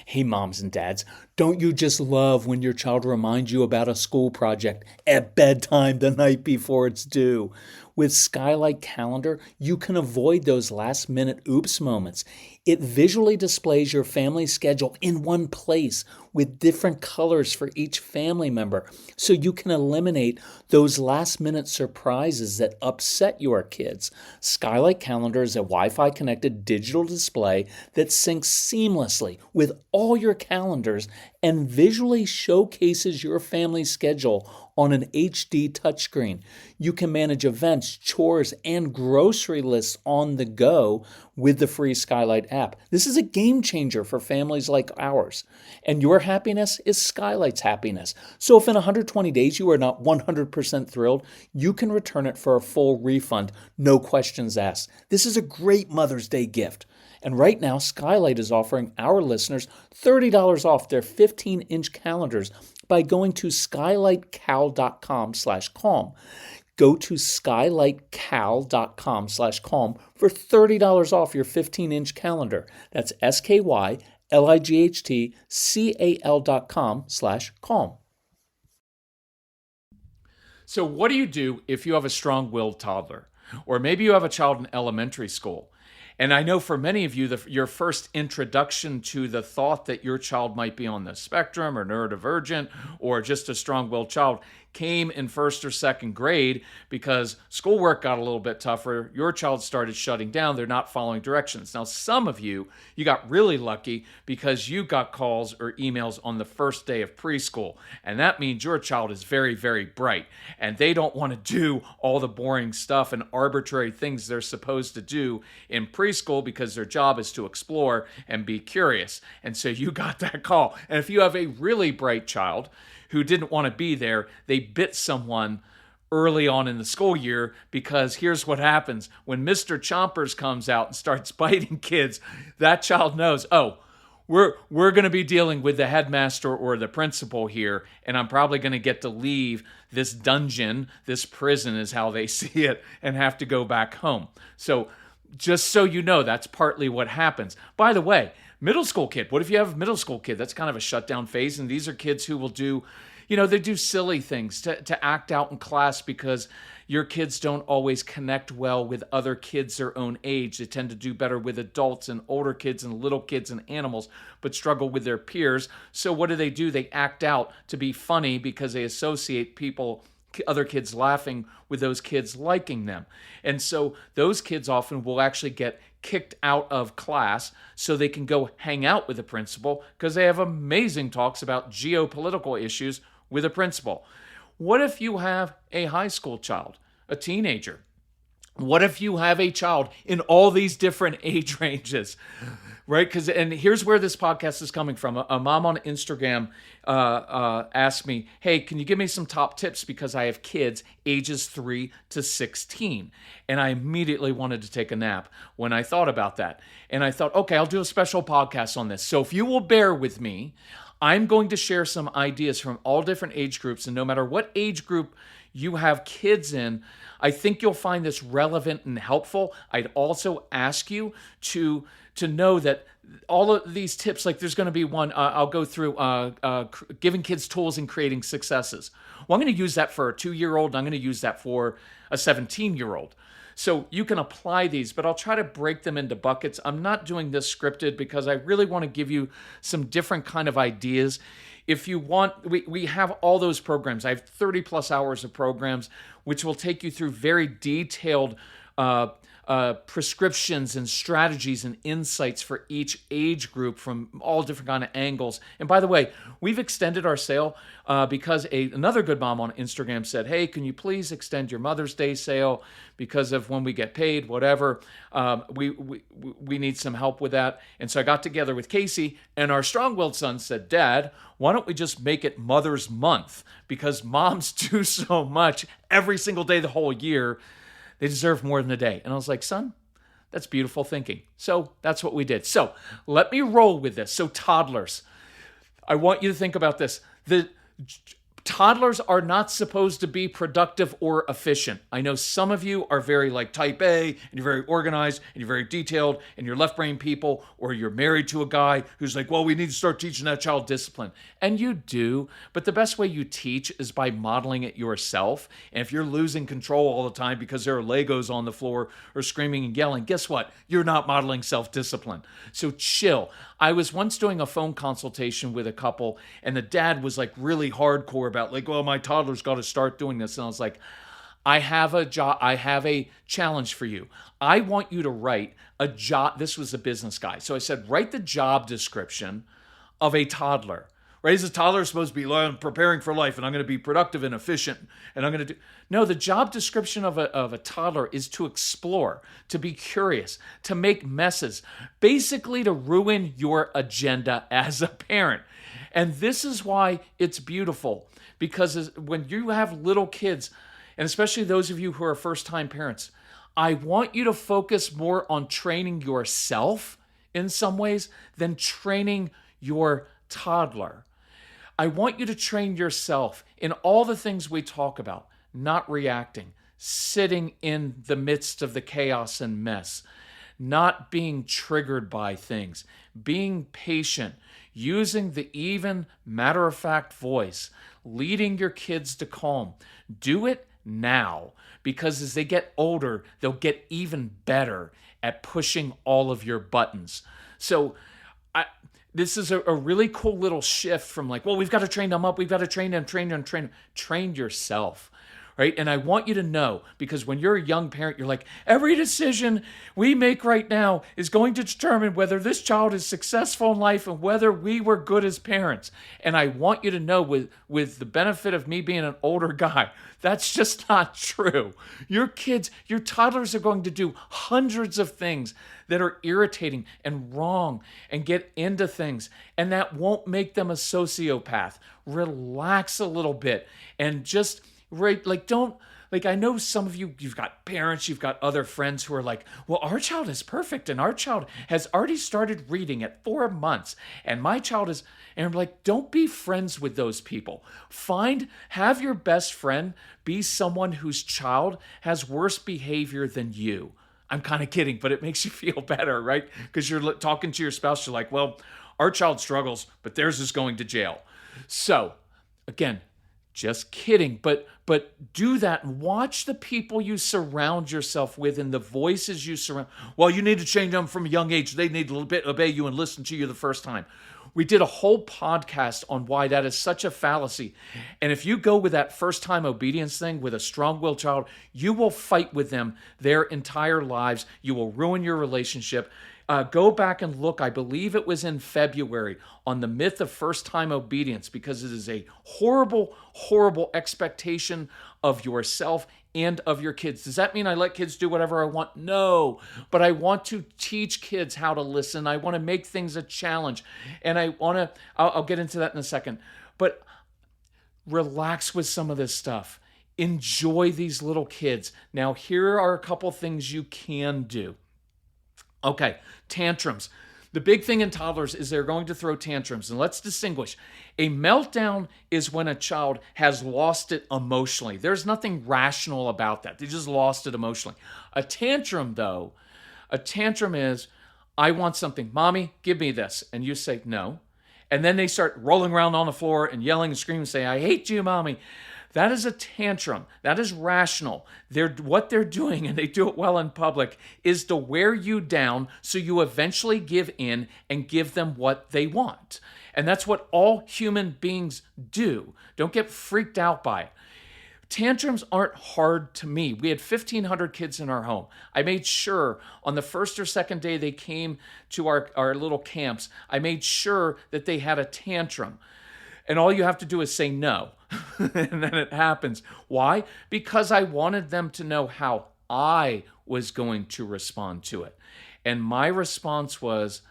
Hey, moms and dads, don't you just love when your child reminds you about a school project at bedtime the night before it's due? With Skylight Calendar, you can avoid those last minute oops moments. It visually displays your family schedule in one place with different colors for each family member, so you can eliminate those last minute surprises that upset your kids. Skylight Calendar is a Wi-Fi connected digital display that syncs seamlessly with all your calendars and visually showcases your family's schedule on an HD touchscreen. You can manage events, chores, and grocery lists on the go with the free Skylight app. This is a game changer for families like ours. And your happiness is Skylight's happiness. So if in 120 days you are not 100% thrilled, you can return it for a full refund, no questions asked. This is a great Mother's Day gift. And right now, Skylight is offering our listeners $30 off their 15-inch calendars by going to skylightcal.com/calm. Go to skylightcal.com/calm for $30 off your 15-inch calendar. That's skylightcal.com/calm. So what do you do if you have a strong-willed toddler? Or maybe you have a child in elementary school. And I know for many of you, your first introduction to the thought that your child might be on the spectrum or neurodivergent or just a strong-willed child came in first or second grade because schoolwork got a little bit tougher. Your child started shutting down. They're not following directions. Now, some of you got really lucky because you got calls or emails on the first day of preschool. And that means your child is very, very bright. And they don't want to do all the boring stuff and arbitrary things they're supposed to do in preschool because their job is to explore and be curious. And so you got that call. And if you have a really bright child who didn't want to be there, they bit someone early on in the school year, because here's what happens. When Mr. Chompers comes out and starts biting kids, that child knows, oh, we're going to be dealing with the headmaster or the principal here, and I'm probably going to get to leave this dungeon, this prison is how they see it, and have to go back home. So just so you know, that's partly what happens. By the way, middle school kid. What if you have a middle school kid? That's kind of a shutdown phase. And these are kids who will do, they do silly things to act out in class because your kids don't always connect well with other kids their own age. They tend to do better with adults and older kids and little kids and animals, but struggle with their peers. So what do? They act out to be funny because they associate other kids laughing with those kids liking them. And so those kids often will actually get kicked out of class so they can go hang out with the principal because they have amazing talks about geopolitical issues with a principal. What if you have a high school child, a teenager? What if you have a child in all these different age ranges, right? And here's where this podcast is coming from. A mom on Instagram asked me, hey, can you give me some top tips because I have kids ages 3 to 16? And I immediately wanted to take a nap when I thought about that. And I thought, okay, I'll do a special podcast on this. So if you will bear with me, I'm going to share some ideas from all different age groups. And no matter what age group you have kids in, I think you'll find this relevant and helpful. I'd also ask you to know that all of these tips, like there's going to be one, I'll go through giving kids tools and creating successes. Well, I'm going to use that for a 2-year-old, and I'm going to use that for a 17-year-old. So you can apply these, but I'll try to break them into buckets. I'm not doing this scripted because I really want to give you some different kind of ideas. If you want, we have all those programs. I have 30 plus hours of programs, which will take you through very detailed prescriptions and strategies and insights for each age group from all different kind of angles. And by the way, we've extended our sale because another good mom on Instagram said, hey, can you please extend your Mother's Day sale because of when we get paid, whatever. We need some help with that. And so I got together with Casey, and our strong-willed son said, Dad, why don't we just make it Mother's Month? Because moms do so much every single day the whole year. They deserve more than a day. And I was like, son, that's beautiful thinking. So that's what we did. So let me roll with this. So toddlers, I want you to think about this. Toddlers are not supposed to be productive or efficient. I know some of you are very like type A, and you're very organized, and you're very detailed, and you're left brain people, or you're married to a guy who's like, well, we need to start teaching that child discipline. And you do, but the best way you teach is by modeling it yourself. And if you're losing control all the time because there are Legos on the floor or screaming and yelling, guess what? You're not modeling self-discipline. So chill. I was once doing a phone consultation with a couple, and the dad was like really hardcore about like, well, my toddler's got to start doing this. And I was like, I have a challenge for you. I want you to write a job. This was a business guy. So I said, write the job description of a toddler. Right? As a toddler is supposed to be preparing for life, and I'm going to be productive and efficient, and I'm going to do. No, the job description of a toddler is to explore, to be curious, to make messes, basically to ruin your agenda as a parent. And this is why it's beautiful, because when you have little kids, and especially those of you who are first-time parents, I want you to focus more on training yourself in some ways than training your toddler. I want you to train yourself in all the things we talk about, not reacting, sitting in the midst of the chaos and mess, not being triggered by things, being patient, using the even matter-of-fact voice, leading your kids to calm. Do it now, because as they get older, they'll get even better at pushing all of your buttons. So this is a really cool little shift from like, well, we've got to train them up. We've got to train them. Train yourself, right? And I want you to know, because when you're a young parent, you're like, every decision we make right now is going to determine whether this child is successful in life and whether we were good as parents. And I want you to know, with the benefit of me being an older guy, that's just not true. Your kids, your toddlers are going to do hundreds of things that are irritating and wrong and get into things. And that won't make them a sociopath. Relax a little bit and just, right, like don't, like I know some of you, you've got parents, you've got other friends who are like, well, our child is perfect and our child has already started reading at 4 months and my child is, and I'm like, don't be friends with those people. Have your best friend be someone whose child has worse behavior than you. I'm kind of kidding, but it makes you feel better, right? Because you're talking to your spouse, you're like, well, our child struggles, but theirs is going to jail. So, again, just kidding, but do that and watch the people you surround yourself with and the voices you surround. Well, you need to change them from a young age. They need to obey you and listen to you the first time. We did a whole podcast on why that is such a fallacy. And if you go with that first-time obedience thing with a strong-willed child, you will fight with them their entire lives. You will ruin your relationship. Go back and look. I believe it was in February on the myth of first-time obedience, because it is a horrible, horrible expectation of yourself and of your kids. Does that mean I let kids do whatever I want? No, but I want to teach kids how to listen. I want to make things a challenge, and I'll get into that in a second, but relax with some of this stuff. Enjoy these little kids. Now, here are a couple things you can do. Okay, tantrums. The big thing in toddlers is they're going to throw tantrums. And let's distinguish. A meltdown is when a child has lost it emotionally. There's nothing rational about that. They just lost it emotionally. A tantrum, though, is, I want something. Mommy, give me this. And you say, no. And then they start rolling around on the floor and yelling and screaming and say, I hate you, Mommy. That is a tantrum. That is rational. What they're doing, and they do it well in public, is to wear you down so you eventually give in and give them what they want. And that's what all human beings do. Don't get freaked out by it. Tantrums aren't hard to me. We had 1,500 kids in our home. I made sure on the first or second day they came to our little camps, I made sure that they had a tantrum. And all you have to do is say no. And then it happens. Why? Because I wanted them to know how I was going to respond to it. And my response was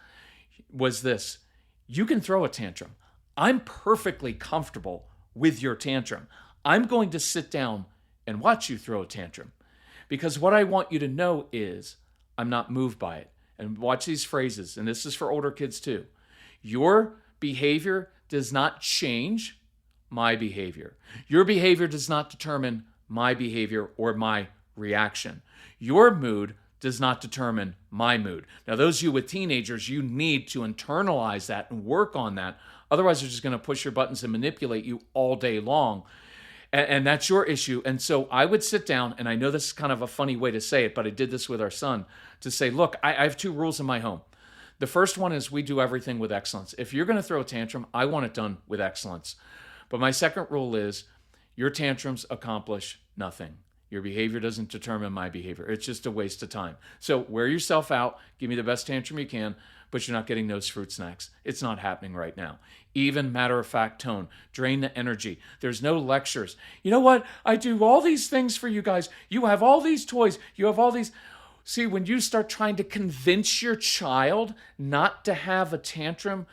this: you can throw a tantrum. I'm perfectly comfortable with your tantrum. I'm going to sit down and watch you throw a tantrum. Because what I want you to know is I'm not moved by it. And watch these phrases, and this is for older kids too. Your behavior does not change my behavior. Your behavior does not determine my behavior or my reaction. Your mood does not determine my mood. Now, those of you with teenagers, you need to internalize that and work on that. Otherwise, they're just going to push your buttons and manipulate you all day long. And that's your issue. And so I would sit down, and I know this is kind of a funny way to say it, but I did this with our son, to say, look, I have 2 rules in my home. The first one is we do everything with excellence. If you're going to throw a tantrum, I want it done with excellence. But my second rule is your tantrums accomplish nothing. Your behavior doesn't determine my behavior. It's just a waste of time. So wear yourself out, give me the best tantrum you can, but you're not getting those fruit snacks. It's not happening right now. Even matter-of-fact tone. Drain the energy. There's no lectures. You know what? I do all these things for you guys. You have all these toys. You have all these... See, when you start trying to convince your child not to have a tantrum,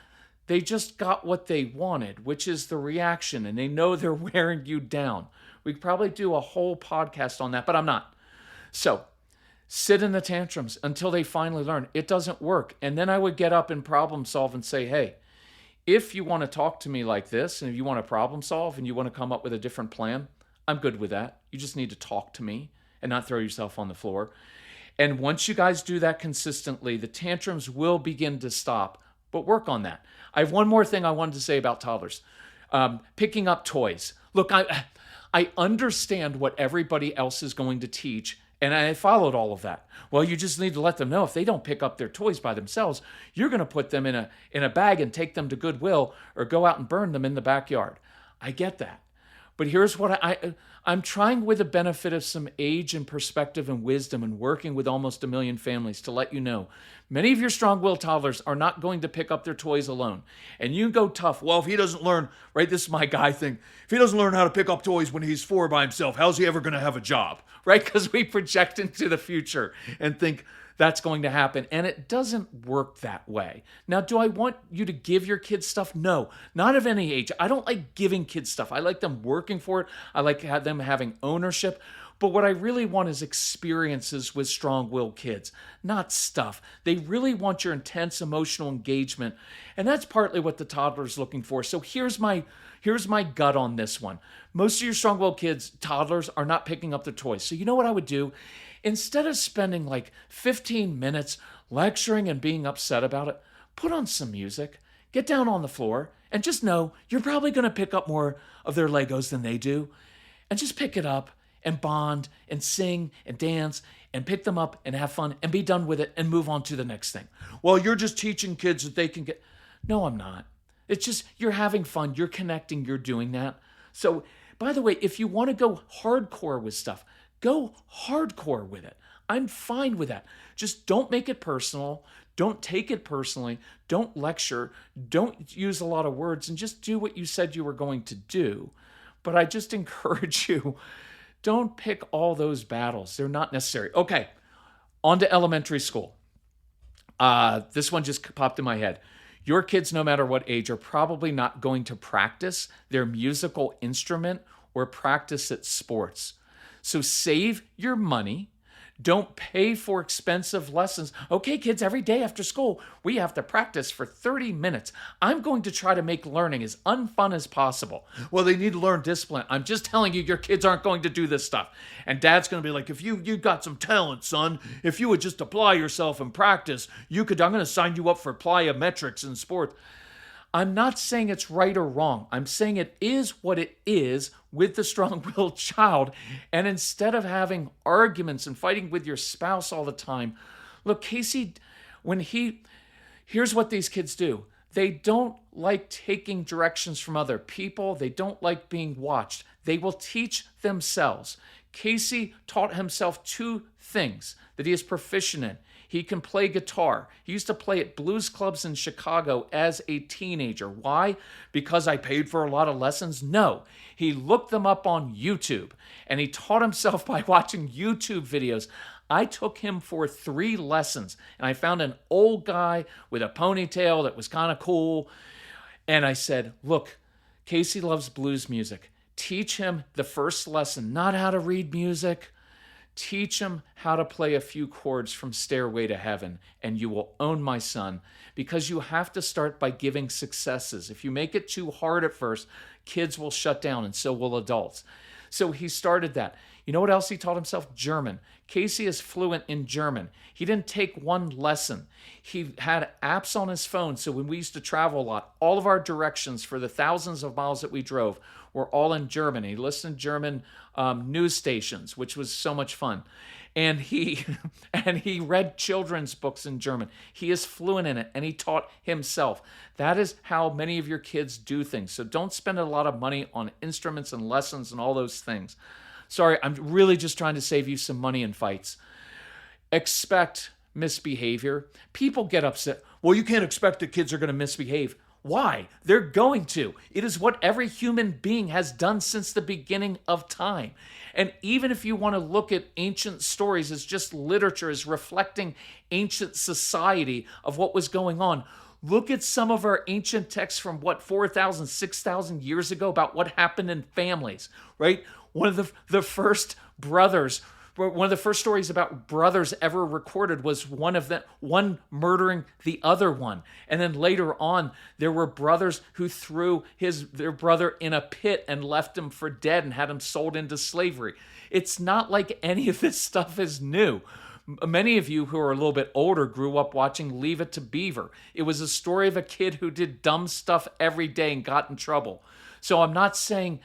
they just got what they wanted, which is the reaction, and they know they're wearing you down. We could probably do a whole podcast on that, but I'm not. So sit in the tantrums until they finally learn it doesn't work. And then I would get up and problem solve and say, hey, if you want to talk to me like this, and if you want to problem solve and you want to come up with a different plan, I'm good with that. You just need to talk to me and not throw yourself on the floor. And once you guys do that consistently, the tantrums will begin to stop, but work on that. I have one more thing I wanted to say about toddlers. Picking up toys. Look, I understand what everybody else is going to teach, and I followed all of that. Well, you just need to let them know if they don't pick up their toys by themselves, you're going to put them in a bag and take them to Goodwill or go out and burn them in the backyard. I get that. But here's what I'm trying, with the benefit of some age and perspective and wisdom and working with almost 1 million families, to let you know, many of your strong-willed toddlers are not going to pick up their toys alone. And you go tough. Well, if he doesn't learn, right, this is my guy thing. If he doesn't learn how to pick up toys when he's 4 by himself, how's he ever going to have a job? Right? Because we project into the future and think that's going to happen. And it doesn't work that way. Now, do I want you to give your kids stuff? No, not of any age. I don't like giving kids stuff. I like them working for it. I like them having ownership. But what I really want is experiences with strong-willed kids, not stuff. They really want your intense emotional engagement. And that's partly what the toddler's looking for. So here's my gut on this one. Most of your strong-willed kids, toddlers, are not picking up their toys. So you know what I would do? Instead of spending like 15 minutes lecturing and being upset about it, put on some music, get down on the floor, and just know you're probably going to pick up more of their Legos than they do. And just pick it up and bond and sing and dance and pick them up and have fun and be done with it and move on to the next thing. Well, you're just teaching kids that they can get... No, I'm not. It's just you're having fun, you're connecting, you're doing that. So, by the way, if you want to go hardcore with stuff, go hardcore with it. I'm fine with that. Just don't make it personal. Don't take it personally. Don't lecture. Don't use a lot of words, and just do what you said you were going to do. But I just encourage you, don't pick all those battles. They're not necessary. Okay, on to elementary school. This one just popped in my head. Your kids, no matter what age, are probably not going to practice their musical instrument or practice at sports. So save your money. Don't pay for expensive lessons. Okay, kids, every day after school, we have to practice for 30 minutes. I'm going to try to make learning as unfun as possible. Well, they need to learn discipline. I'm just telling you, your kids aren't going to do this stuff. And dad's going to be like, if you got some talent, son, if you would just apply yourself and practice, I'm going to sign you up for plyometrics in sports. I'm not saying it's right or wrong. I'm saying it is what it is with the strong-willed child. And instead of having arguments and fighting with your spouse all the time, look, Casey, here's what these kids do. They don't like taking directions from other people. They don't like being watched. They will teach themselves. Casey taught himself 2 things that he is proficient in. He can play guitar. He used to play at blues clubs in Chicago as a teenager. Why? Because I paid for a lot of lessons? No. He looked them up on YouTube, and he taught himself by watching YouTube videos. I took him for 3 lessons, and I found an old guy with a ponytail that was kind of cool. And I said, look, Casey loves blues music. Teach him the first lesson, not how to read music. Teach him how to play a few chords from Stairway to Heaven, and you will own my son, because you have to start by giving successes. If you make it too hard at first, kids will shut down, and so will adults. So he started that. You know what else he taught himself? German. Casey is fluent in German. He didn't take one lesson. He had apps on his phone, so when we used to travel a lot, all of our directions for the thousands of miles that we drove were all in German. He listened to German news stations, which was so much fun. And he and he read children's books in German. He is fluent in it, and he taught himself. That is how many of your kids do things. So don't spend a lot of money on instruments and lessons and all those things. Sorry, I'm really just trying to save you some money in fights. Expect misbehavior. People get upset. Well, you can't expect that kids are going to misbehave. Why? They're going to. It is what every human being has done since the beginning of time. And even if you want to look at ancient stories as just literature, as reflecting ancient society of what was going on, look at some of our ancient texts from 4,000, 6,000 years ago about what happened in families, right? One of the first brothers, one of the first stories about brothers ever recorded was one murdering the other one. And then later on, there were brothers who threw their brother in a pit and left him for dead and had him sold into slavery. It's not like any of this stuff is new. Many of you who are a little bit older grew up watching Leave It to Beaver. It was a story of a kid who did dumb stuff every day and got in trouble. So I'm not saying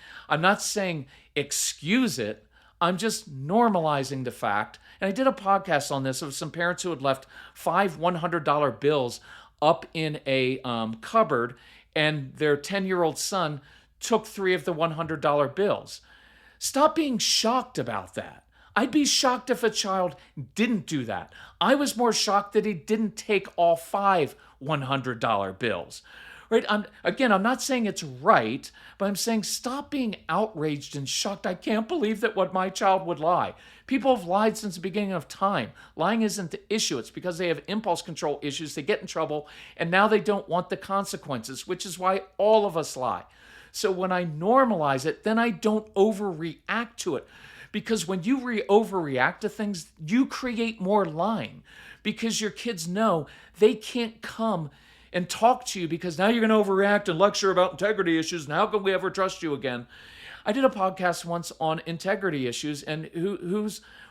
excuse it. I'm just normalizing the fact. And I did a podcast on this of some parents who had left 5 $100 bills up in a cupboard, and their 10-year-old son took 3 of the $100 bills. Stop being shocked about that. I'd be shocked if a child didn't do that. I was more shocked that he didn't take all 5 $100 bills. Right? I'm not saying it's right, but I'm saying stop being outraged and shocked. I can't believe that what my child would lie. People have lied since the beginning of time. Lying isn't the issue. It's because they have impulse control issues. They get in trouble, and now they don't want the consequences, which is why all of us lie. So when I normalize it, then I don't overreact to it. Because when you overreact to things, you create more lying. Because your kids know they can't come and talk to you because now you're going to overreact and lecture about integrity issues, and how can we ever trust you again? I did a podcast once on integrity issues, and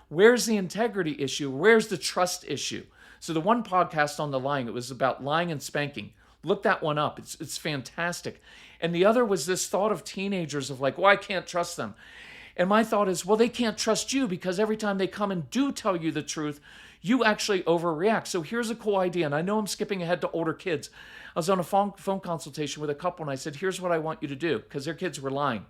where's the integrity issue? Where's the trust issue? So the one podcast on the lying, it was about lying and spanking. Look that one up. It's fantastic. And the other was this thought of teenagers of like, well, I can't trust them. And my thought is, well, they can't trust you because every time they come and do tell you the truth, you actually overreact. So here's a cool idea. And I know I'm skipping ahead to older kids. I was on a phone consultation with a couple, and I said, here's what I want you to do, because their kids were lying.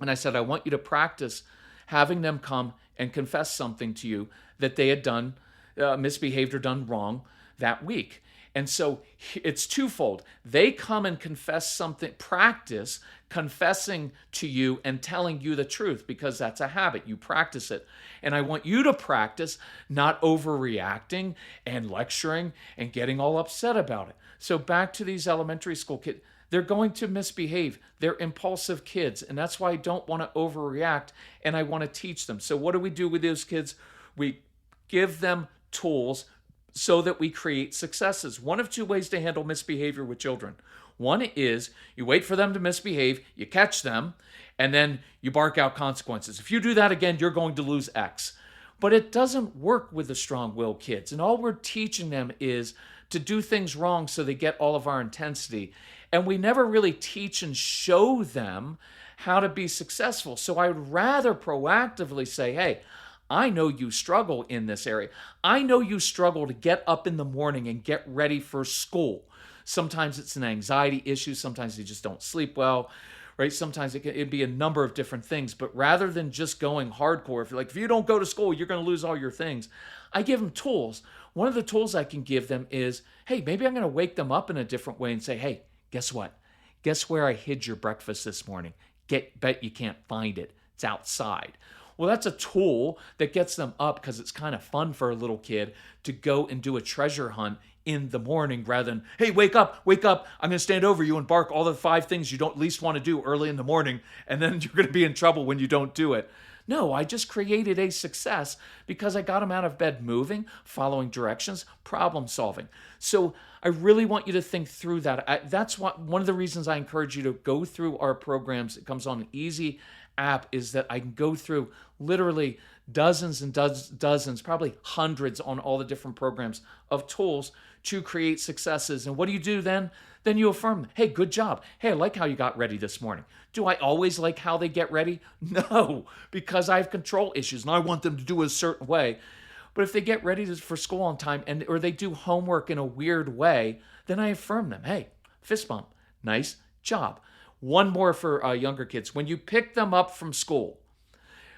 And I said, I want you to practice having them come and confess something to you that they had done, misbehaved or done wrong that week. And so it's twofold. They come and confess something, practice confessing to you and telling you the truth, because that's a habit. You practice it. And I want you to practice not overreacting and lecturing and getting all upset about it. So back to these elementary school kids. They're going to misbehave. They're impulsive kids. And that's why I don't want to overreact, and I want to teach them. So what do we do with those kids? We give them tools so that we create successes. One of 2 ways to handle misbehavior with children. One is you wait for them to misbehave, you catch them, and then you bark out consequences. If you do that again, you're going to lose X. But it doesn't work with the strong-willed kids. And all we're teaching them is to do things wrong so they get all of our intensity. And we never really teach and show them how to be successful. So I would rather proactively say, hey, I know you struggle in this area. I know you struggle to get up in the morning and get ready for school. Sometimes it's an anxiety issue. Sometimes you just don't sleep well, right? Sometimes it'd be a number of different things. But rather than just going hardcore, if you don't go to school, you're going to lose all your things. I give them tools. One of the tools I can give them is, hey, maybe I'm going to wake them up in a different way and say, hey, guess what? Guess where I hid your breakfast this morning? Bet you can't find it. It's outside. Well, that's a tool that gets them up because it's kind of fun for a little kid to go and do a treasure hunt in the morning rather than, hey, wake up. I'm going to stand over you and bark all the 5 things you don't least want to do early in the morning, and then you're going to be in trouble when you don't do it. No, I just created a success because I got them out of bed moving, following directions, problem solving. So I really want you to think through that. That's one of the reasons I encourage you to go through our programs. It comes on an easy app, is that I can go through literally dozens and dozens, probably hundreds on all the different programs of tools to create successes. And what do you do then? Then you affirm them. Hey, good job. Hey, I like how you got ready this morning. Do I always like how they get ready? No, because I have control issues and I want them to do it a certain way. But if they get ready for school on time or they do homework in a weird way, then I affirm them. Hey, fist bump. Nice job. One more for younger kids. When you pick them up from school,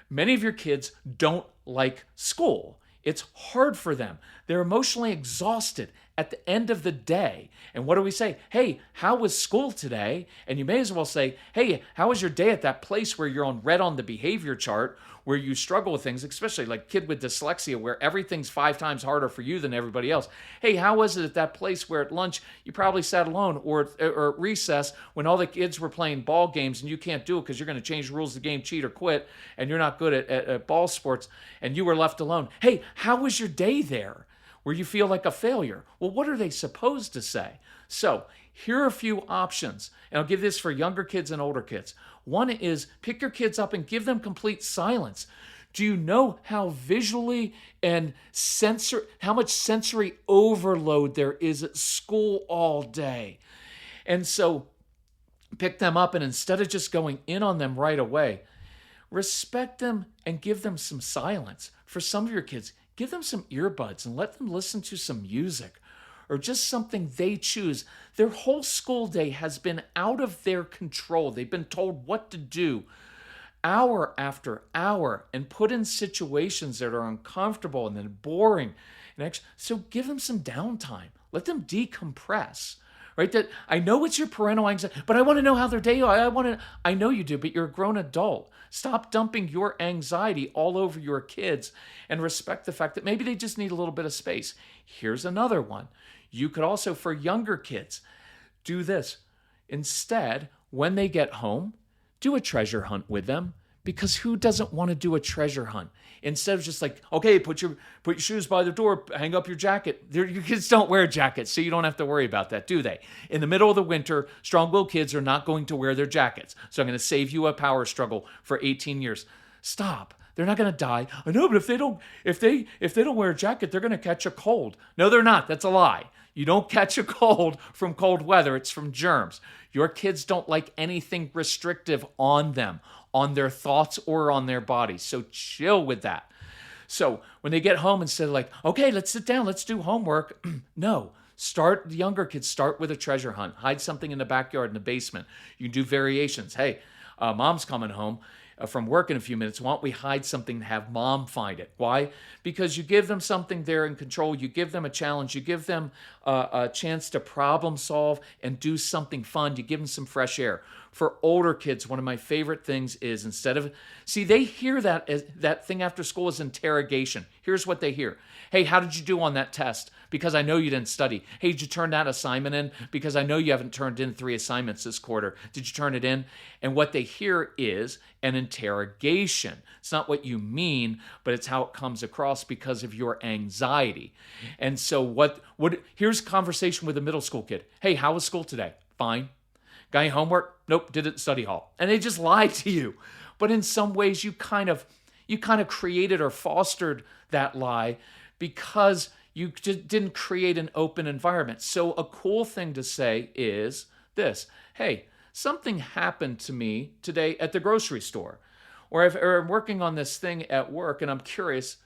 many of your kids don't like school. It's hard for them. They're emotionally exhausted at the end of the day. And what do we say? Hey, how was school today? And you may as well say, hey, how was your day at that place where you're on red on the behavior chart, where you struggle with things, especially like kid with dyslexia, where everything's 5 times harder for you than everybody else. Hey, how was it at that place where at lunch you probably sat alone, or at recess when all the kids were playing ball games and you can't do it because you're going to change the rules of the game, cheat or quit, and you're not good at ball sports, and you were left alone. Hey, how was your day there where you feel like a failure? Well, what are they supposed to say? So here are a few options, and I'll give this for younger kids and older kids. One is pick your kids up and give them complete silence. Do you know how visually and how much sensory overload there is at school all day? And so pick them up, and instead of just going in on them right away, respect them and give them some silence. For some of your kids, give them some earbuds and let them listen to some music or just something they choose. Their whole school day has been out of their control. They've been told what to do hour after hour and put in situations that are uncomfortable and then boring. So give them some downtime. Let them decompress. Right? That I know it's your parental anxiety, but I want to know how their day. I know you do, but you're a grown adult. Stop dumping your anxiety all over your kids and respect the fact that maybe they just need a little bit of space. Here's another one. You could also, for younger kids, do this. Instead, when they get home, do a treasure hunt with them, because who doesn't want to do a treasure hunt? Instead of just like, okay, put your shoes by the door, hang up your jacket. Your kids don't wear jackets, so you don't have to worry about that, do they? In the middle of the winter, strong-willed kids are not going to wear their jackets. So I'm going to save you a power struggle for 18 years. Stop. They're not going to die. I know, but if they don't wear a jacket, they're going to catch a cold. No, they're not. That's a lie. You don't catch a cold from cold weather. It's from germs. Your kids don't like anything restrictive on them, on their thoughts or on their bodies. So chill with that. So when they get home, instead of like, okay, let's sit down, let's do homework. No, the younger kids start with a treasure hunt. Hide something in the backyard, in the basement. You can do variations. Hey, mom's coming home from work in a few minutes. Why don't we hide something to have mom find it? Why? Because you give them something they're in control. You give them a challenge. You give them a chance to problem solve and do something fun. You give them some fresh air. For older kids, one of my favorite things is they hear that thing after school is interrogation. Here's what they hear. Hey, how did you do on that test? Because I know you didn't study. Hey, did you turn that assignment in? Because I know you haven't turned in 3 assignments this quarter. Did you turn it in? And what they hear is an interrogation. It's not what you mean, but it's how it comes across because of your anxiety. And so here's a conversation with a middle school kid. Hey, how was school today? Fine. Got any homework? Nope, did it in study hall. And they just lied to you. But in some ways, you kind of created or fostered that lie because you just didn't create an open environment. So a cool thing to say is this. Hey, something happened to me today at the grocery store. Or I'm working on this thing at work and I'm curious,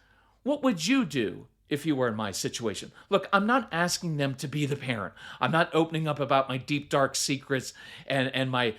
what would you do if you were in my situation? Look, I'm not asking them to be the parent. I'm not opening up about my deep, dark secrets and my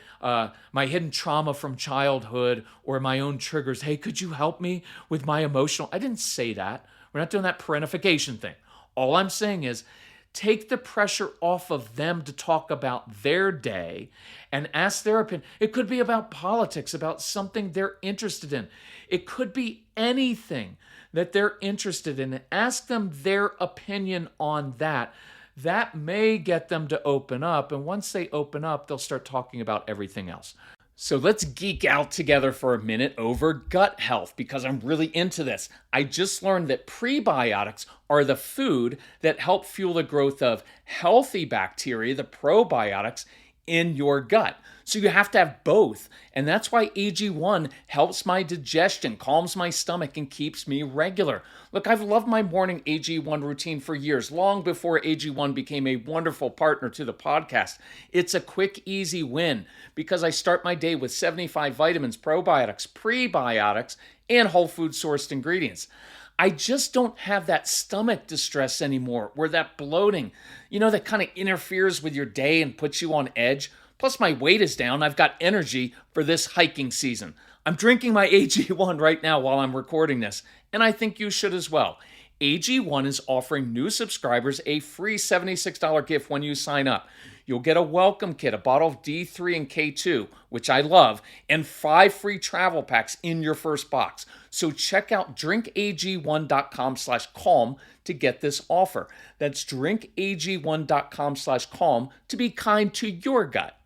hidden trauma from childhood or my own triggers. Hey, could you help me with my emotional? I didn't say that. We're not doing that parentification thing. All I'm saying is take the pressure off of them to talk about their day and ask their opinion. It could be about politics, about something they're interested in. It could be anything that they're interested in. Ask them their opinion on that. That may get them to open up. And once they open up, they'll start talking about everything else. So let's geek out together for a minute over gut health because I'm really into this. I just learned that prebiotics are the food that help fuel the growth of healthy bacteria, the probiotics, in your gut. So you have to have both. And that's why AG1 helps my digestion, calms my stomach, and keeps me regular. Look, I've loved my morning AG1 routine for years, long before AG1 became a wonderful partner to the podcast. It's a quick, easy win because I start my day with 75 vitamins, probiotics, prebiotics, and whole food sourced ingredients. I just don't have that stomach distress anymore, where that bloating, that kind of interferes with your day and puts you on edge. Plus, my weight is down. I've got energy for this hiking season. I'm drinking my AG1 right now while I'm recording this, and I think you should as well. AG1 is offering new subscribers a free $76 gift when you sign up. You'll get a welcome kit, a bottle of D3 and K2, which I love, and 5 free travel packs in your first box. So check out drinkag1.com/calm to get this offer. That's drinkag1.com/calm to be kind to your gut.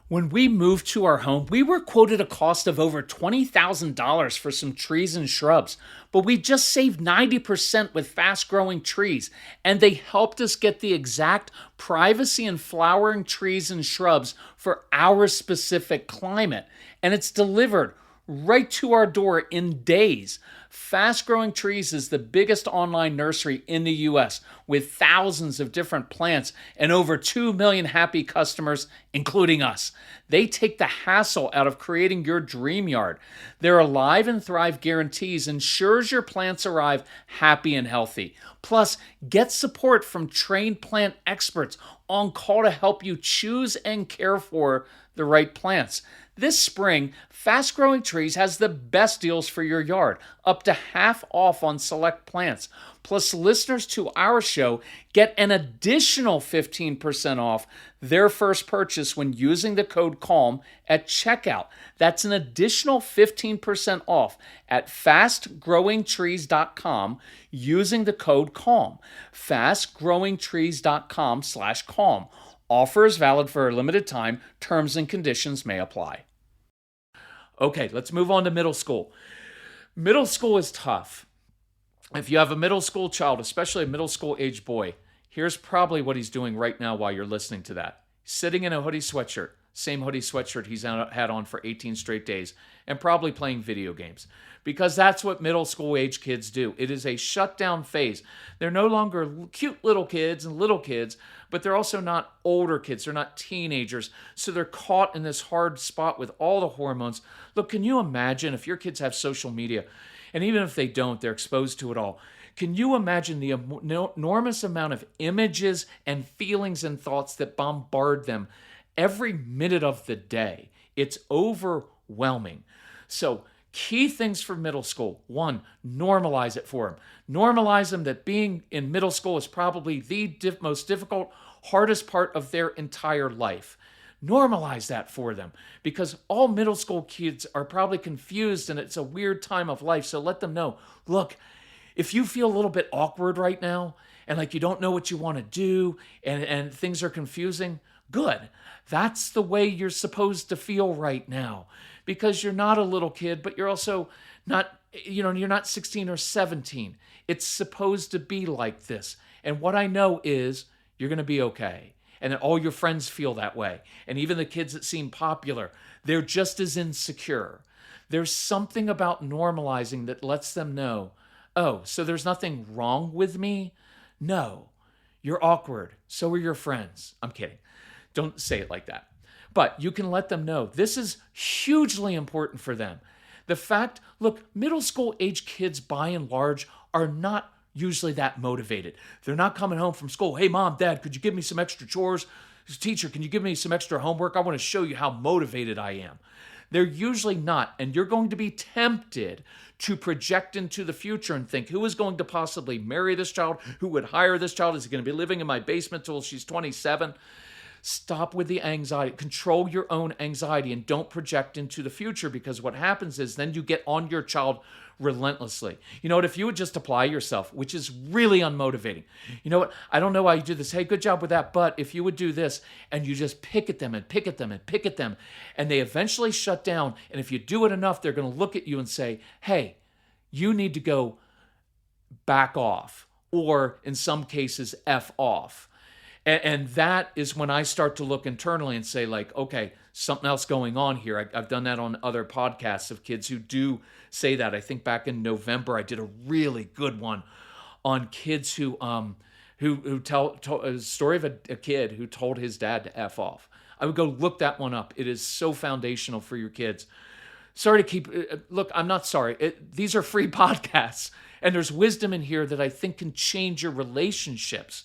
When we moved to our home, we were quoted a cost of over $20,000 for some trees and shrubs, but we just saved 90% with fast growing trees, and they helped us get the exact privacy and flowering trees and shrubs for our specific climate, and it's delivered right to our door in days. Fast Growing Trees is the biggest online nursery in the US with thousands of different plants and over 2 million happy customers, including us. They take the hassle out of creating your dream yard. Their Alive and Thrive guarantees ensures your plants arrive happy and healthy. Plus, get support from trained plant experts on call to help you choose and care for the right plants. This spring, Fast Growing Trees has the best deals for your yard, up to half off on select plants. Plus, listeners to our show get an additional 15% off their first purchase when using the code CALM at checkout. That's an additional 15% off at fastgrowingtrees.com using the code CALM. fastgrowingtrees.com/calm. Offer is valid for a limited time. Terms and conditions may apply. Okay, let's move on to middle school. Middle school is tough. If you have a middle school child, especially a middle school age boy, here's probably what he's doing right now while you're listening to that. Sitting in a hoodie sweatshirt, same hoodie sweatshirt he's had on for 18 straight days, and probably playing video games. Because that's what middle school age kids do. It is a shutdown phase. They're no longer cute little kids, but they're also not older kids. They're not teenagers. So they're caught in this hard spot with all the hormones. Look, can you imagine if your kids have social media, and even if they don't, they're exposed to it all. Can you imagine the enormous amount of images and feelings and thoughts that bombard them every minute of the day? It's overwhelming. So key things for middle school. 1, normalize it for them. Normalize them that being in middle school is probably the most difficult, hardest part of their entire life. Normalize that for them because all middle school kids are probably confused and it's a weird time of life. So let them know, look, if you feel a little bit awkward right now and like you don't know what you want to do and things are confusing, good. That's the way you're supposed to feel right now because you're not a little kid, but you're also not, you're not 16 or 17. It's supposed to be like this. And what I know is you're going to be okay. And all your friends feel that way. And even the kids that seem popular, they're just as insecure. There's something about normalizing that lets them know, oh, so there's nothing wrong with me? No, you're awkward. So are your friends. I'm kidding. Don't say it like that. But you can let them know this is hugely important for them. The fact, look, middle school age kids by and large are not usually that motivated. They're not coming home from school. Hey, mom, dad, could you give me some extra chores? Teacher, can you give me some extra homework? I want to show you how motivated I am. They're usually not. And you're going to be tempted to project into the future and think, who is going to possibly marry this child? Who would hire this child? Is he going to be living in my basement till she's 27? Stop with the anxiety. Control your own anxiety and don't project into the future, because what happens is then you get on your child relentlessly. You know what? If you would just apply yourself, which is really unmotivating. You know what? I don't know why you do this. Hey, good job with that. But if you would do this, and you just pick at them and pick at them and pick at them, and they eventually shut down. And if you do it enough, they're going to look at you and say, hey, you need to go back off, or in some cases, F off. And that is when I start to look internally and say, like, okay, something else going on here. I've done that on other podcasts of kids who do say that. I think back in November, I did a really good one on kids who tell a story of a kid who told his dad to F off. I would go look that one up. It is so foundational for your kids. Sorry to keep, look, I'm not sorry. These are free podcasts, and there's wisdom in here that I think can change your relationships.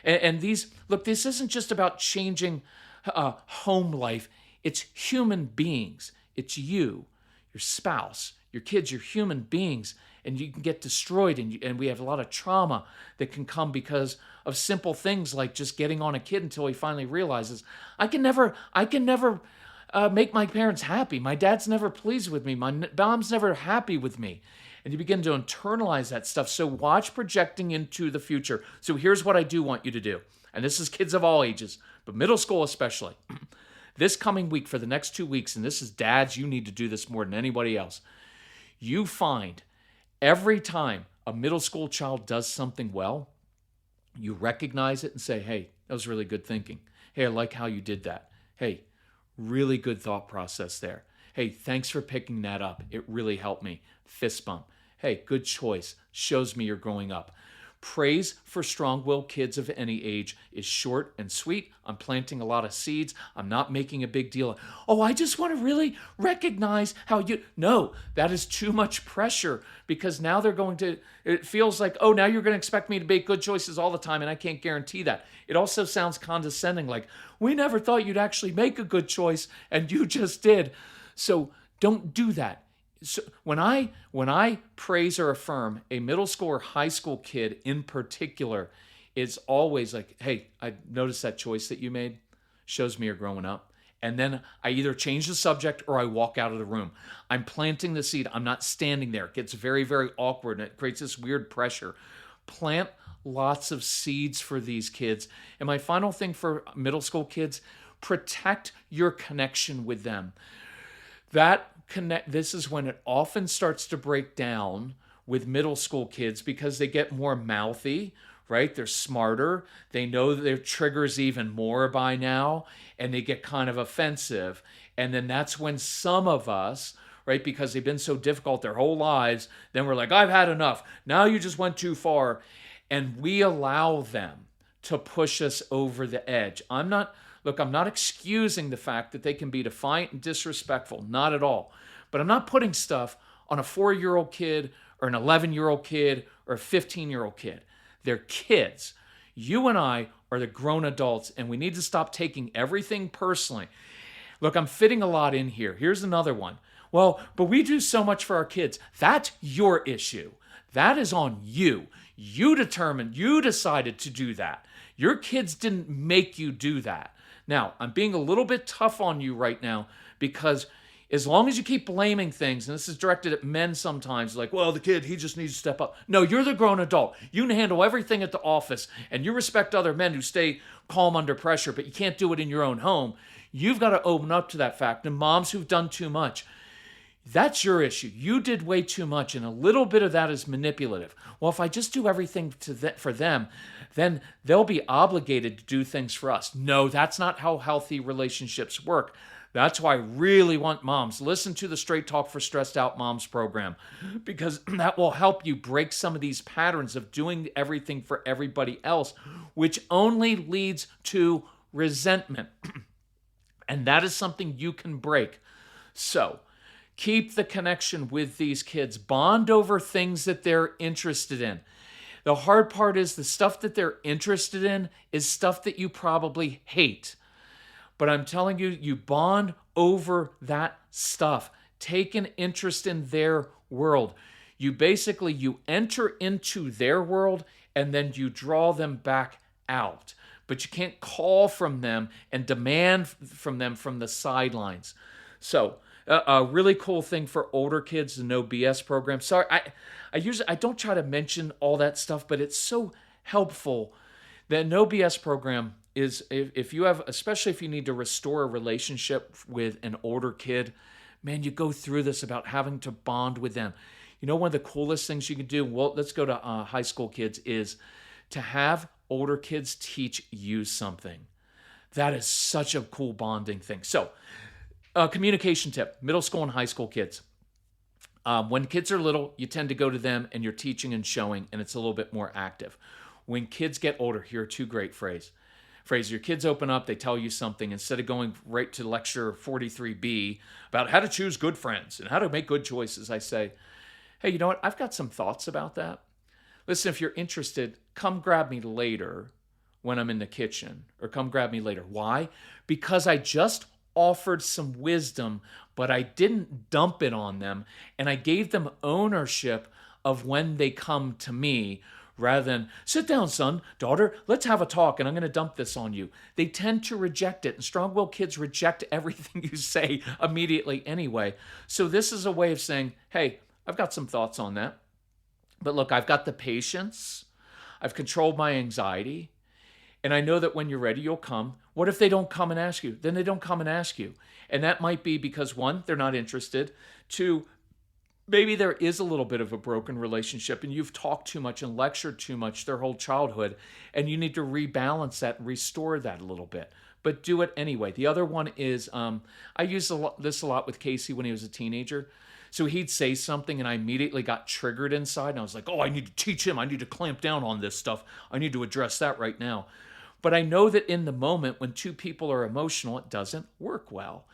And these, look, this isn't just about changing home life. It's human beings. It's you, your spouse, your kids, your human beings. And you can get destroyed. And we have a lot of trauma that can come because of simple things like just getting on a kid until he finally realizes, I can never make my parents happy. My dad's never pleased with me. My mom's never happy with me. And you begin to internalize that stuff. So watch projecting into the future. So here's what I do want you to do. And this is kids of all ages, but middle school especially. This coming week, for the next 2 weeks, and this is dads, you need to do this more than anybody else. You find every time a middle school child does something well, you recognize it and say, hey, that was really good thinking. Hey, I like how you did that. Hey, really good thought process there. Hey, thanks for picking that up. It really helped me. Fist bump. Hey, good choice. Shows me you're growing up. Praise for strong-willed kids of any age is short and sweet. I'm planting a lot of seeds. I'm not making a big deal. Oh, I just want to really recognize how you... No, that is too much pressure, because now they're going to... It feels like, oh, now you're going to expect me to make good choices all the time, and I can't guarantee that. It also sounds condescending, like, we never thought you'd actually make a good choice, and you just did. So don't do that. So when I praise or affirm a middle school or high school kid in particular, it's always like, hey, I noticed that choice that you made. Shows me you're growing up. And then I either change the subject or I walk out of the room. I'm planting the seed. I'm not standing there. It gets very, very awkward, and it creates this weird pressure. Plant lots of seeds for these kids. And my final thing for middle school kids, protect your connection with them. This is when it often starts to break down with middle school kids, because they get more mouthy, right? They're smarter. They know their triggers even more by now, and they get kind of offensive. And then that's when some of us, right, because they've been so difficult their whole lives, then we're like, I've had enough. Now you just went too far. And we allow them to push us over the edge. I'm not excusing the fact that they can be defiant and disrespectful, not at all. But I'm not putting stuff on a 4-year-old kid or an 11-year-old kid or a 15-year-old kid. They're kids. You and I are the grown adults, and we need to stop taking everything personally. Look, I'm fitting a lot in here. Here's another one. Well, but we do so much for our kids. That's your issue. That is on you. You decided to do that. Your kids didn't make you do that. Now, I'm being a little bit tough on you right now, because as long as you keep blaming things, and this is directed at men sometimes, like, well, the kid, he just needs to step up. No, you're the grown adult. You can handle everything at the office, and you respect other men who stay calm under pressure, but you can't do it in your own home. You've got to open up to that fact. And moms who've done too much, that's your issue. You did way too much, and a little bit of that is manipulative. Well, if I just do everything for them, then they'll be obligated to do things for us. No, that's not how healthy relationships work. That's why I really want moms, listen to the Straight Talk for Stressed Out Moms program, because that will help you break some of these patterns of doing everything for everybody else, which only leads to resentment. And that is something you can break. So keep the connection with these kids. Bond over things that they're interested in. The hard part is the stuff that they're interested in is stuff that you probably hate. But I'm telling you, you bond over that stuff. Take an interest in their world. You enter into their world, and then you draw them back out. but you can't call from them and demand from them from the sidelines. So, a really cool thing for older kids, the No BS program. Sorry, I don't try to mention all that stuff, but it's so helpful. The No BS program is, if you have, especially if you need to restore a relationship with an older kid, man, you go through this about having to bond with them. You know, one of the coolest things you can do, well, let's go to high school kids, is to have older kids teach you something. That is such a cool bonding thing. So, communication tip, middle school and high school kids. When kids are little, you tend to go to them and you're teaching and showing, and it's a little bit more active. When kids get older, here are two great phrases. Your kids open up, they tell you something. Instead of going right to lecture 43B about how to choose good friends and how to make good choices, I say, hey, you know what? I've got some thoughts about that. Listen, if you're interested, come grab me later when I'm in the kitchen, or come grab me later. Why? Because I just offered some wisdom, but I didn't dump it on them, and I gave them ownership of when they come to me, rather than, sit down, son, daughter, let's have a talk, and I'm going to dump this on you. They tend to reject it, and strong-willed kids reject everything you say immediately anyway. So this is a way of saying, hey, I've got some thoughts on that, but look, I've got the patience, I've controlled my anxiety, and I know that when you're ready, you'll come. What if they don't come and ask you? Then they don't come and ask you. And that might be because, one, they're not interested. Two, maybe there is a little bit of a broken relationship and you've talked too much and lectured too much their whole childhood, and you need to rebalance that and restore that a little bit. But do it anyway. The other one is, I used this a lot with Casey when he was a teenager. So he'd say something and I immediately got triggered inside. And I was like, oh, I need to teach him. I need to clamp down on this stuff. I need to address that right now. But I know that in the moment when two people are emotional, it doesn't work well.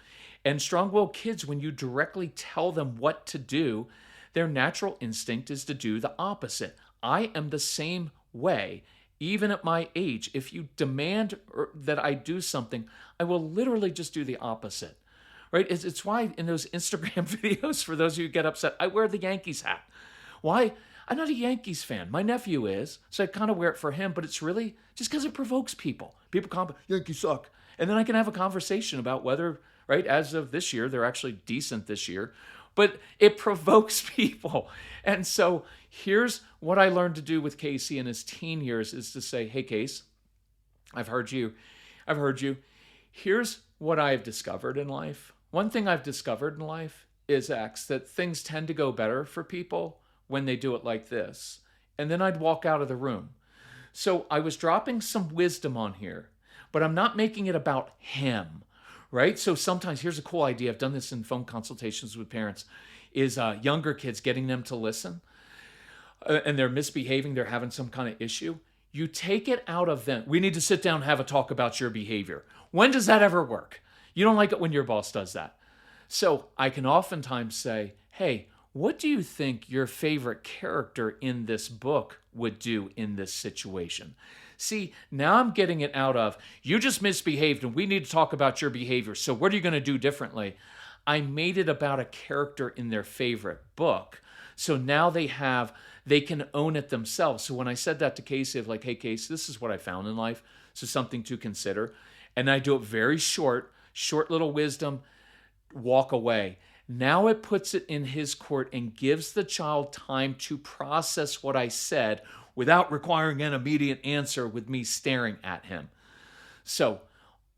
And strong-willed kids, when you directly tell them what to do, their natural instinct is to do the opposite. I am the same way, even at my age. If you demand that I do something, I will literally just do the opposite. Right? It's why in those Instagram videos, for those of you who get upset, I wear the Yankees hat. Why? I'm not a Yankees fan. My nephew is, so I kind of wear it for him, but it's really just because it provokes people. People comment, Yankees suck. And then I can have a conversation about whether, right, as of this year, they're actually decent this year, but it provokes people. And so here's what I learned to do with Casey in his teen years is to say, hey, Case, I've heard you. Here's what I've discovered in life. One thing I've discovered in life is X, that things tend to go better for people when they do it like this. And then I'd walk out of the room. So I was dropping some wisdom on here, but I'm not making it about him, right? So sometimes, here's a cool idea. I've done this in phone consultations with parents, is younger kids, getting them to listen, and they're misbehaving, they're having some kind of issue. You take it out of them. We need to sit down and have a talk about your behavior. When does that ever work? You don't like it when your boss does that. So I can oftentimes say, hey, what do you think your favorite character in this book would do in this situation? See, now I'm getting it out of, you just misbehaved and we need to talk about your behavior. So what are you going to do differently? I made it about a character in their favorite book. So now they can own it themselves. So when I said that to Casey, of like, hey, Casey, this is what I found in life. So something to consider. And I do it very short little wisdom, walk away. Now it puts it in his court and gives the child time to process what I said without requiring an immediate answer with me staring at him. So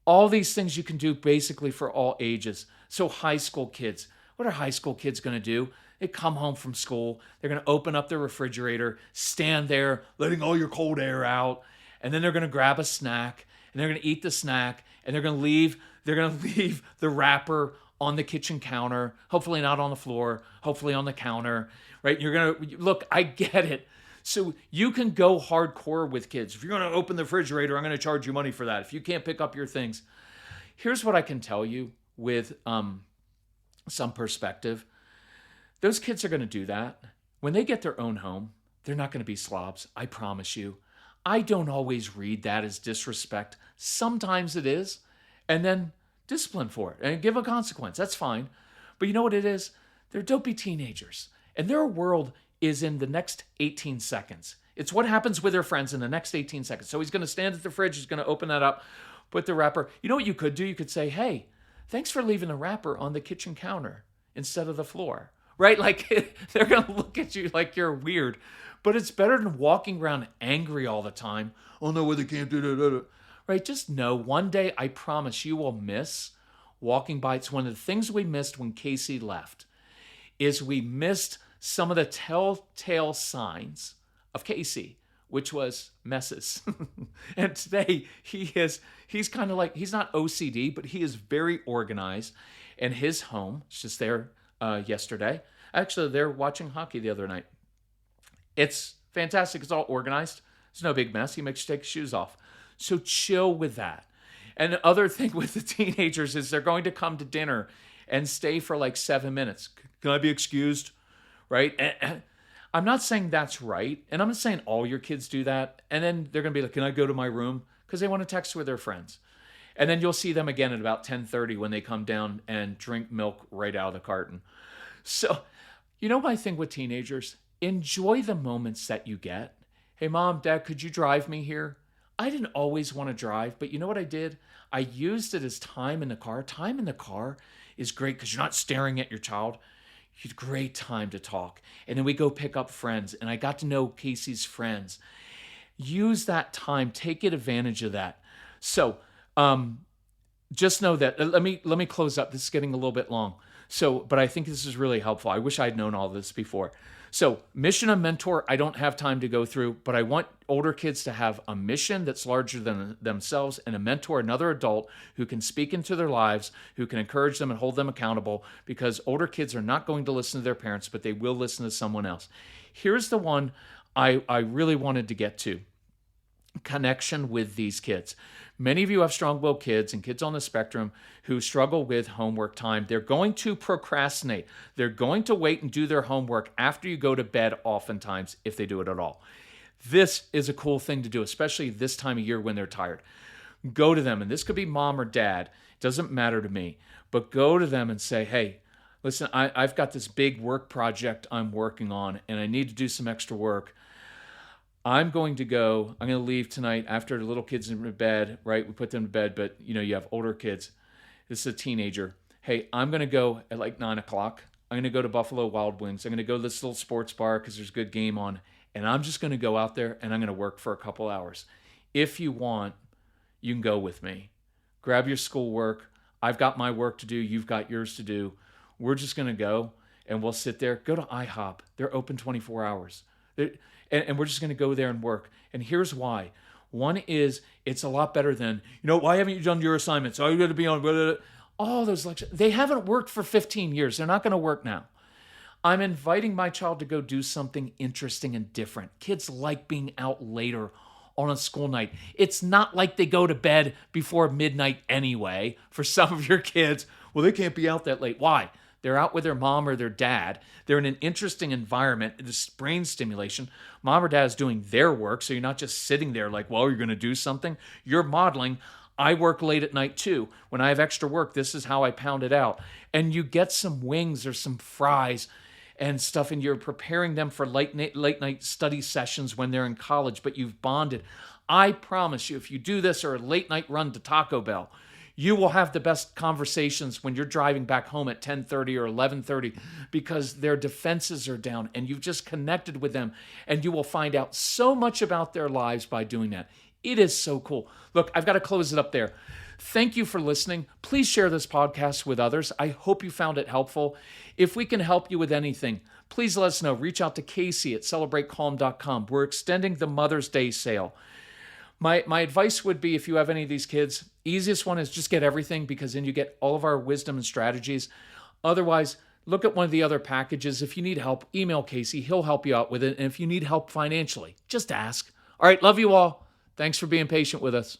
all these things you can do basically for all ages. So high school kids, what are high school kids going to do? They come home from school, they're going to open up their refrigerator, stand there, letting all your cold air out, and then they're going to grab a snack, and they're going to eat the snack, and they're going to leave the wrapper on the kitchen counter, hopefully not on the floor, hopefully on the counter, right? Look, I get it. So you can go hardcore with kids. If you're going to open the refrigerator, I'm going to charge you money for that. If you can't pick up your things. Here's what I can tell you with some perspective. Those kids are going to do that. When they get their own home, they're not going to be slobs. I promise you. I don't always read that as disrespect. Sometimes it is. And then discipline for it and give a consequence. That's fine. But you know what it is? They're dopey teenagers. And their world is in the next 18 seconds. It's what happens with their friends in the next 18 seconds. So he's going to stand at the fridge. He's going to open that up, put the wrapper. You know what you could do? You could say, hey, thanks for leaving the wrapper on the kitchen counter instead of the floor, right? Like they're going to look at you like you're weird, but it's better than walking around angry all the time. Oh no, well, they can't do that. Right? Just know one day, I promise you will miss walking by. It's one of the things we missed when Casey left is we missed some of the telltale signs of Casey, which was messes. And today he's kind of like, he's not OCD, but he is very organized. And his home, it's just there yesterday. Actually, they're watching hockey the other night. It's fantastic. It's all organized. It's no big mess. He makes you take his shoes off. So chill with that. And the other thing with the teenagers is they're going to come to dinner and stay for like 7 minutes. Can I be excused? Right? And I'm not saying that's right. And I'm not saying all your kids do that. And then they're going to be like, can I go to my room? Because they want to text with their friends. And then you'll see them again at about 10:30 when they come down and drink milk right out of the carton. So, you know my thing with teenagers? Enjoy the moments that you get. Hey, Mom, Dad, could you drive me here? I didn't always want to drive, but you know what I did? I used it as time in the car. Time in the car is great because you're not staring at your child. You had a great time to talk. And then we go pick up friends, and I got to know Casey's friends. Use that time. Take advantage of that. So just know that. Let me close up. This is getting a little bit long. So, but I think this is really helpful. I wish I'd known all this before. So mission and mentor, I don't have time to go through, but I want older kids to have a mission that's larger than themselves and a mentor, another adult who can speak into their lives, who can encourage them and hold them accountable, because older kids are not going to listen to their parents, but they will listen to someone else. Here's the one I really wanted to get to. Connection with these kids. Many of you have strong-willed kids and kids on the spectrum who struggle with homework time. They're going to procrastinate. They're going to wait and do their homework after you go to bed oftentimes, if they do it at all. This is a cool thing to do, especially this time of year when they're tired. Go to them, and this could be mom or dad. It doesn't matter to me. But go to them and say, hey, listen, I've got this big work project I'm working on, and I need to do some extra work. I'm going to leave tonight after the little kids in bed, right? We put them to bed, but you have older kids. This is a teenager. Hey, I'm going to go at like 9 o'clock. I'm going to go to Buffalo Wild Wings. I'm going to go to this little sports bar because there's a good game on. And I'm just going to go out there and I'm going to work for a couple hours. If you want, you can go with me. Grab your schoolwork. I've got my work to do. You've got yours to do. We're just going to go and we'll sit there. Go to IHOP. They're open 24 hours. And we're just going to go there and work. And here's why. One is it's a lot better than, why haven't you done your assignments? Oh, you got to be on, blah, blah, blah. All those lectures. They haven't worked for 15 years. They're not going to work now. I'm inviting my child to go do something interesting and different. Kids like being out later on a school night. It's not like they go to bed before midnight anyway. For some of your kids, well, they can't be out that late. Why? They're out with their mom or their dad. They're in an interesting environment. It's brain stimulation. Mom or dad is doing their work, so you're not just sitting there like, well, you're going to do something. You're modeling. I work late at night too. When I have extra work, this is how I pound it out. And you get some wings or some fries and stuff, and you're preparing them for late night study sessions when they're in college, but you've bonded. I promise you, if you do this or a late night run to Taco Bell, you will have the best conversations when you're driving back home at 10:30 or 11:30 because their defenses are down and you've just connected with them, and you will find out so much about their lives by doing that. It is so cool. Look, I've got to close it up there. Thank you for listening. Please share this podcast with others. I hope you found it helpful. If we can help you with anything, please let us know. Reach out to Casey at celebratecalm.com. We're extending the Mother's Day sale. My advice would be, if you have any of these kids, easiest one is just get everything, because then you get all of our wisdom and strategies. Otherwise, look at one of the other packages. If you need help, email Casey. He'll help you out with it. And if you need help financially, just ask. All right, love you all. Thanks for being patient with us.